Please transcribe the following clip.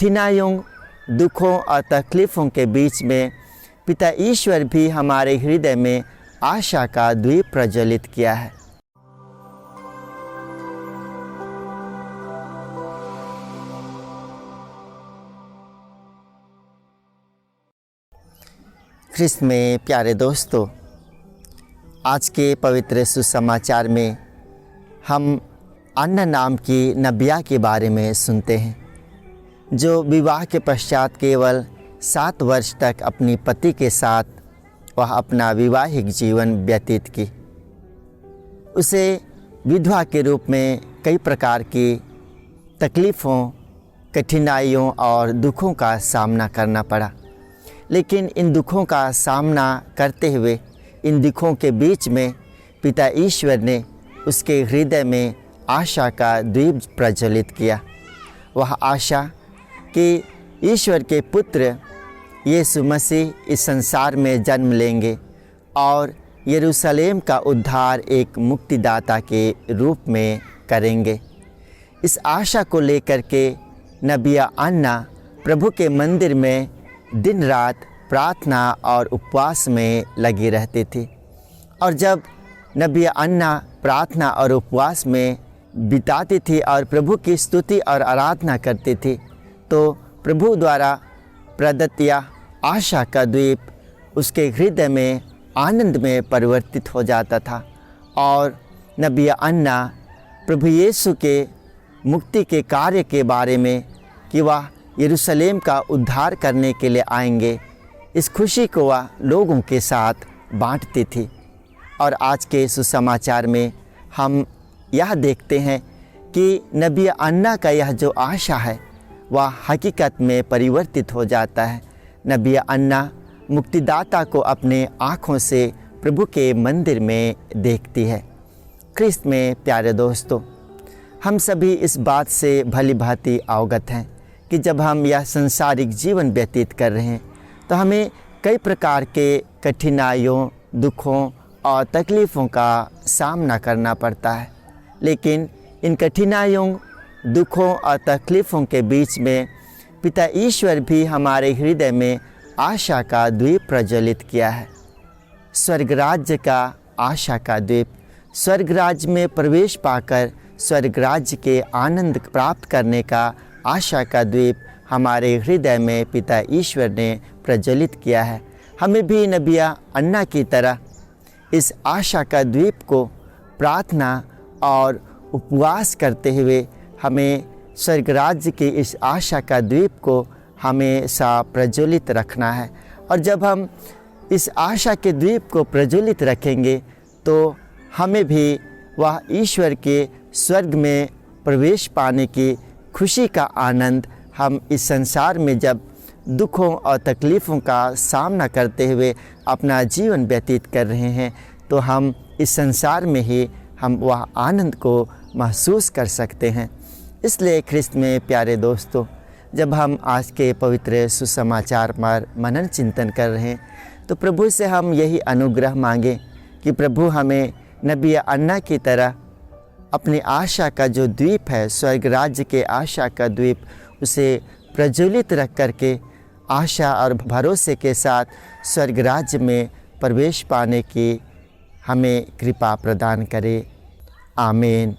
कठिनाइयों, दुखों और तकलीफ़ों के बीच में पिता ईश्वर भी हमारे हृदय में आशा का द्वीप प्रज्वलित किया है। ख्रिस्त में प्यारे दोस्तों, आज के पवित्र सुसमाचार में हम अन्ना नाम की नबिया के बारे में सुनते हैं, जो विवाह के पश्चात केवल 7 वर्ष तक अपनी पति के साथ वह अपना वैवाहिक जीवन व्यतीत की। उसे विधवा के रूप में कई प्रकार की तकलीफ़ों, कठिनाइयों और दुखों का सामना करना पड़ा। लेकिन इन दुखों का सामना करते हुए, इन दुखों के बीच में पिता ईश्वर ने उसके हृदय में आशा का द्वीप प्रज्वलित किया। वह आशा कि ईश्वर के पुत्र यीशु मसीह इस संसार में जन्म लेंगे और यरूशलेम का उद्धार एक मुक्तिदाता के रूप में करेंगे। इस आशा को लेकर के नबिया अन्ना प्रभु के मंदिर में दिन रात प्रार्थना और उपवास में लगी रहती थी। और जब नबिया अन्ना प्रार्थना और उपवास में बिताती थी और प्रभु की स्तुति और आराधना करती थी, तो प्रभु द्वारा प्रदत्त यह आशा का द्वीप उसके हृदय में आनंद में परिवर्तित हो जाता था और नबिया अन्ना प्रभु यीशु के मुक्ति के कार्य के बारे में कि वह यरूशलेम का उद्धार करने के लिए आएंगे, इस खुशी को वह लोगों के साथ बांटती थी। और आज के सुसमाचार में हम यह देखते हैं कि नबिया अन्ना का यह जो आशा है वह हकीकत में परिवर्तित हो जाता है। नबिया अन्ना मुक्तिदाता को अपने आँखों से प्रभु के मंदिर में देखती है। ख्रिस्त में प्यारे दोस्तों, हम सभी इस बात से भली भांति अवगत हैं कि जब हम यह संसारिक जीवन व्यतीत कर रहे हैं तो हमें कई प्रकार के कठिनाइयों, दुखों और तकलीफ़ों का सामना करना पड़ता है। लेकिन इन कठिनाइयों, दुखों और तकलीफ़ों के बीच में पिता ईश्वर भी हमारे हृदय में आशा का द्वीप प्रज्वलित किया है। स्वर्ग राज्य का आशा का द्वीप, स्वर्ग राज्य में प्रवेश पाकर स्वर्ग राज्य के आनंद प्राप्त करने का आशा का द्वीप हमारे हृदय में पिता ईश्वर ने प्रज्वलित किया है। हमें भी नबिया अन्ना की तरह इस आशा का द्वीप को प्रार्थना और उपवास करते हुए हमें स्वर्ग राज्य की इस आशा का द्वीप को हमेशा प्रज्वलित रखना है। और जब हम इस आशा के द्वीप को प्रज्वलित रखेंगे तो हमें भी वह ईश्वर के स्वर्ग में प्रवेश पाने की खुशी का आनंद, हम इस संसार में जब दुखों और तकलीफ़ों का सामना करते हुए अपना जीवन व्यतीत कर रहे हैं, तो हम इस संसार में ही हम वह आनंद को महसूस कर सकते हैं। इसलिए ख्रिस्त में प्यारे दोस्तों, जब हम आज के पवित्र सुसमाचार पर मनन चिंतन कर रहे हैं तो प्रभु से हम यही अनुग्रह मांगें कि प्रभु हमें नबिया अन्ना की तरह अपनी आशा का जो द्वीप है, स्वर्ग राज्य के आशा का द्वीप, उसे प्रज्वलित रख करके आशा और भरोसे के साथ स्वर्ग राज्य में प्रवेश पाने की हमें कृपा प्रदान करे। आमीन।